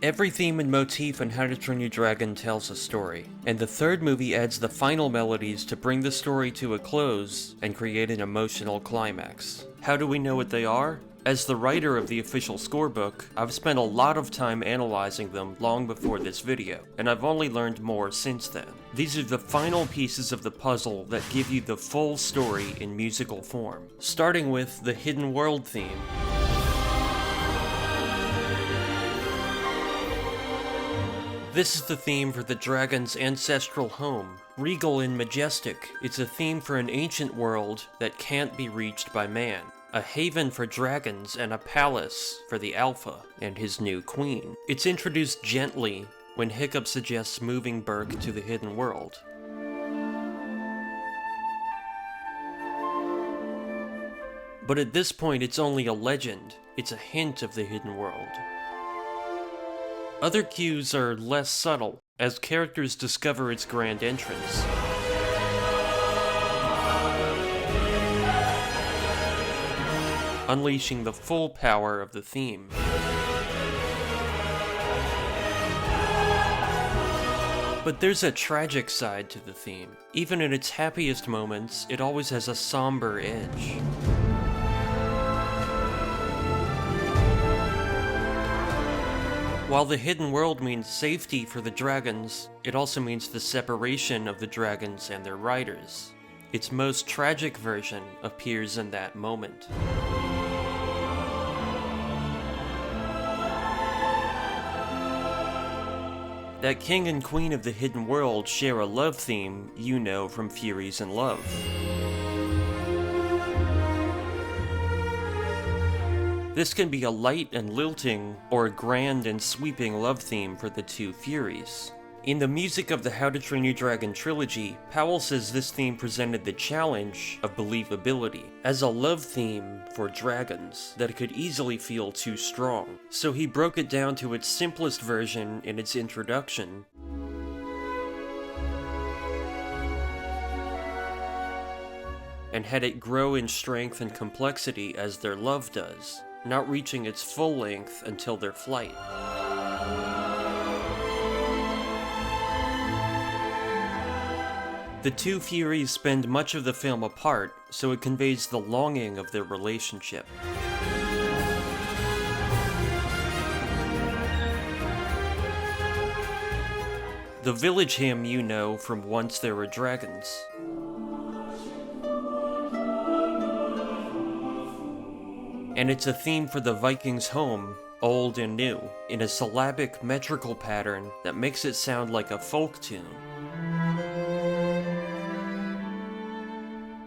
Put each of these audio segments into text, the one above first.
Every theme and motif in How to Train Your Dragon tells a story, and the third movie adds the final melodies to bring the story to a close and create an emotional climax. How do we know what they are? As the writer of the official scorebook, I've spent a lot of time analyzing them long before this video, and I've only learned more since then. These are the final pieces of the puzzle that give you the full story in musical form, starting with the Hidden World theme. This is the theme for the dragon's ancestral home. Regal and majestic, it's a theme for an ancient world that can't be reached by man. A haven for dragons and a palace for the Alpha and his new queen. It's introduced gently when Hiccup suggests moving Burke to the Hidden World. But at this point it's only a legend. It's a hint of the Hidden World. Other cues are less subtle, as characters discover its grand entrance. Unleashing the full power of the theme. But there's a tragic side to the theme. Even in its happiest moments, it always has a somber edge. While the Hidden World means safety for the dragons, it also means the separation of the dragons and their riders. Its most tragic version appears in that moment. That king and queen of the Hidden World share a love theme you know from Furies in Love. This can be a light and lilting, or a grand and sweeping love theme for the two Furies. In the music of the How to Train Your Dragon trilogy, Powell says this theme presented the challenge of believability, as a love theme for dragons that could easily feel too strong. So he broke it down to its simplest version in its introduction, and had it grow in strength and complexity as their love does, not reaching its full length until their flight. The two Furies spend much of the film apart, so it conveys the longing of their relationship. The village hymn you know from Once There Were Dragons. And it's a theme for the Vikings' home, old and new, in a syllabic metrical pattern that makes it sound like a folk tune.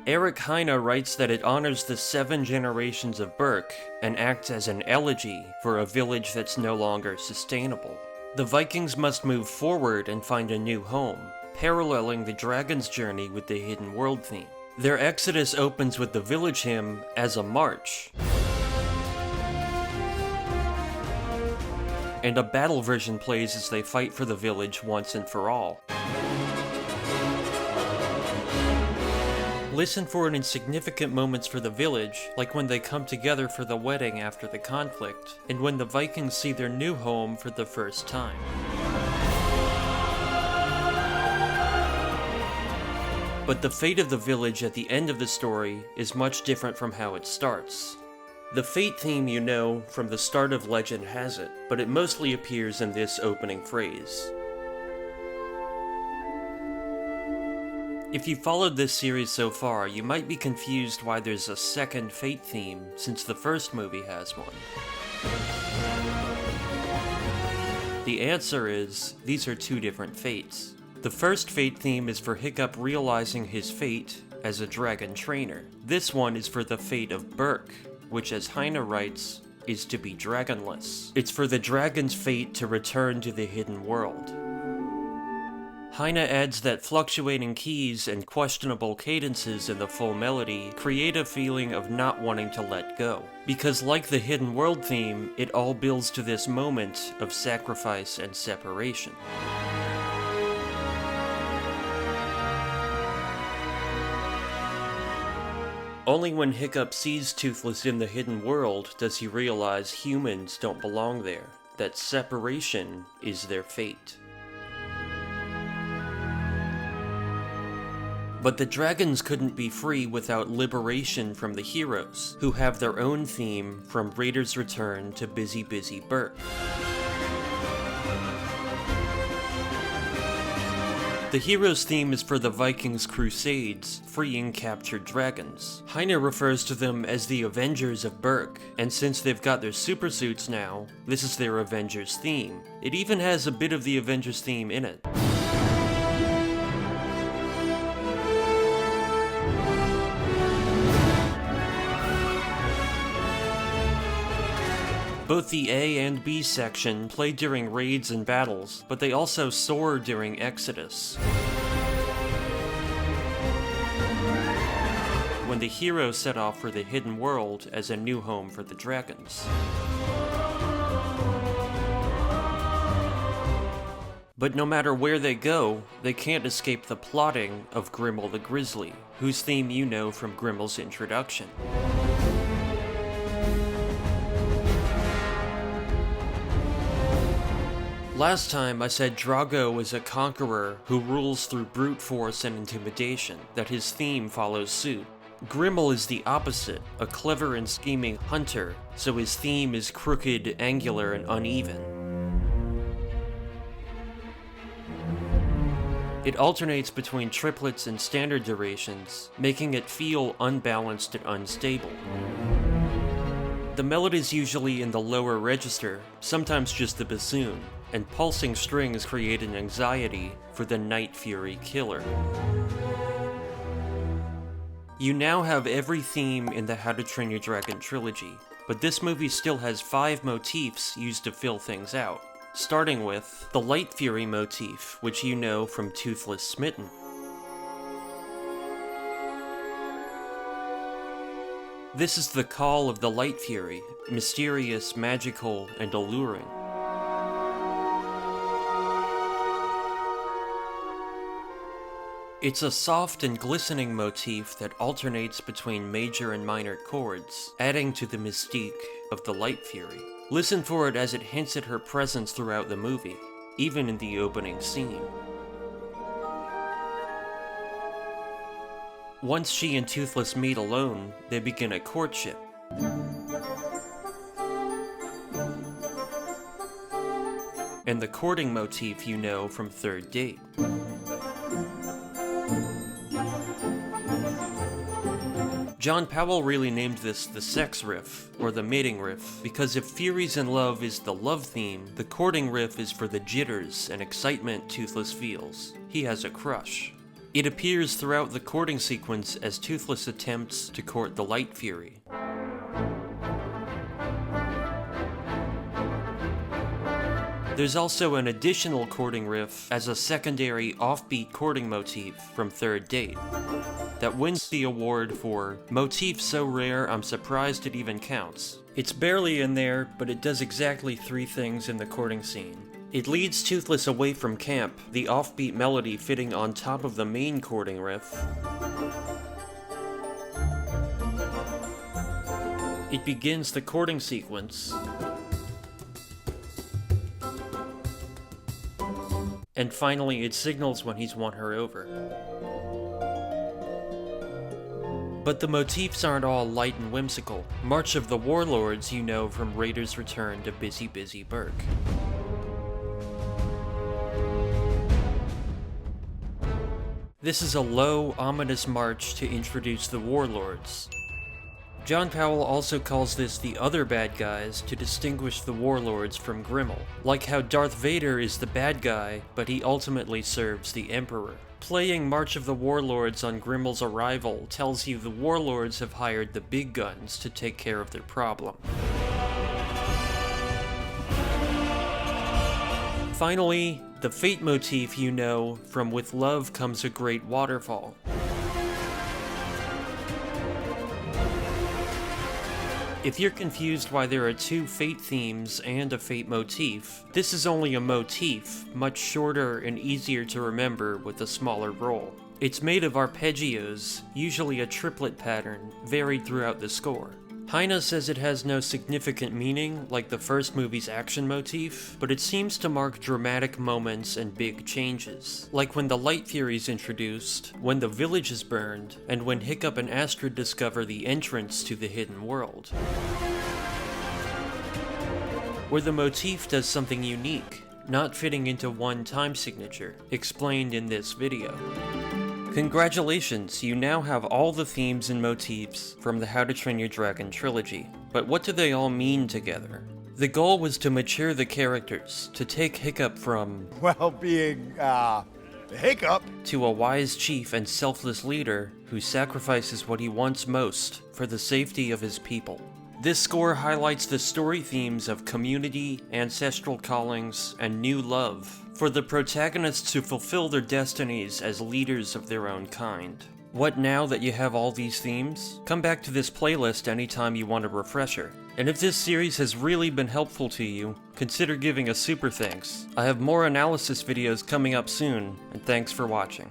Eric Heine writes that it honors the 7 generations of Burke and acts as an elegy for a village that's no longer sustainable. The Vikings must move forward and find a new home, paralleling the dragon's journey with the Hidden World theme. Their exodus opens with the village hymn as a march, and a battle version plays as they fight for the village once and for all. Listen for it in significant moments for the village, like when they come together for the wedding after the conflict, and when the Vikings see their new home for the first time. But the fate of the village at the end of the story is much different from how it starts. The fate theme you know from the start of Legend has it, but it mostly appears in this opening phrase. If you followed this series so far, you might be confused why there's a second fate theme, since the first movie has one. The answer is, these are two different fates. The first fate theme is for Hiccup realizing his fate as a dragon trainer. This one is for the fate of Burke, which, as Heine writes, is to be dragonless. It's for the dragon's fate to return to the Hidden World. Heine adds that fluctuating keys and questionable cadences in the full melody create a feeling of not wanting to let go, because like the Hidden World theme, it all builds to this moment of sacrifice and separation. Only when Hiccup sees Toothless in the Hidden World does he realize humans don't belong there. that separation is their fate. But the dragons couldn't be free without liberation from the heroes, who have their own theme from Raiders Return to Busy Busy Burke. The hero's theme is for the Vikings' crusades, freeing captured dragons. Heine refers to them as the Avengers of Burke, and since they've got their supersuits now, this is their Avengers theme. It even has a bit of the Avengers theme in it. Both the A and B section play during raids and battles, but they also soar during Exodus, when the heroes set off for the Hidden World as a new home for the dragons. But no matter where they go, they can't escape the plotting of Grimmel the Grizzly, whose theme you know from Grimmel's introduction. Last time I said Drago is a conqueror who rules through brute force and intimidation, that his theme follows suit. Grimmel is the opposite, a clever and scheming hunter, so his theme is crooked, angular, and uneven. It alternates between triplets and standard durations, making it feel unbalanced and unstable. The melody's usually in the lower register, sometimes just the bassoon, and pulsing strings create an anxiety for the Night Fury killer. You now have every theme in the How to Train Your Dragon trilogy, but this movie still has 5 motifs used to fill things out, starting with the Light Fury motif, which you know from Toothless Smitten. This is the call of the Light Fury, mysterious, magical, and alluring. It's a soft and glistening motif that alternates between major and minor chords, adding to the mystique of the Light Fury. Listen for it as it hints at her presence throughout the movie, even in the opening scene. Once she and Toothless meet alone, they begin a courtship. And the courting motif you know from Third Date. John Powell really named this the sex riff, or the mating riff, because if Furies in Love is the love theme, the courting riff is for the jitters and excitement Toothless feels. He has a crush. It appears throughout the courting sequence as Toothless attempts to court the Light Fury. There's also an additional courting riff as a secondary offbeat courting motif from Third Date that wins the award for Motif So Rare I'm Surprised It Even Counts. It's barely in there, but it does exactly 3 things in the courting scene. It leads Toothless away from camp, the offbeat melody fitting on top of the main courting riff. It begins the courting sequence. And finally, it signals when he's won her over. But the motifs aren't all light and whimsical. March of the Warlords you know from Raiders Return to Busy Busy Burke. This is a low, ominous march to introduce the Warlords. John Powell also calls this the other bad guys to distinguish the Warlords from Grimmel. Like how Darth Vader is the bad guy, but he ultimately serves the Emperor. Playing March of the Warlords on Grimmel's arrival tells you the Warlords have hired the big guns to take care of their problem. Finally, the Fate motif you know from With Love Comes a Great Waterfall. If you're confused why there are 2 Fate themes and a Fate motif, this is only a motif, much shorter and easier to remember with a smaller roll. It's made of arpeggios, usually a triplet pattern, varied throughout the score. Heine says it has no significant meaning like the first movie's action motif, but it seems to mark dramatic moments and big changes, like when the Light Fury is introduced, when the village is burned, and when Hiccup and Astrid discover the entrance to the hidden world. Where the motif does something unique, not fitting into one time signature, explained in this video. Congratulations, you now have all the themes and motifs from the How to Train Your Dragon trilogy, but what do they all mean together? The goal was to mature the characters, to take Hiccup from, well, being, Hiccup, to a wise chief and selfless leader who sacrifices what he wants most for the safety of his people. This score highlights the story themes of community, ancestral callings, and new love, for the protagonists to fulfill their destinies as leaders of their own kind. What now that you have all these themes? Come back to this playlist anytime you want a refresher. And if this series has really been helpful to you, consider giving a super thanks. I have more analysis videos coming up soon, and thanks for watching.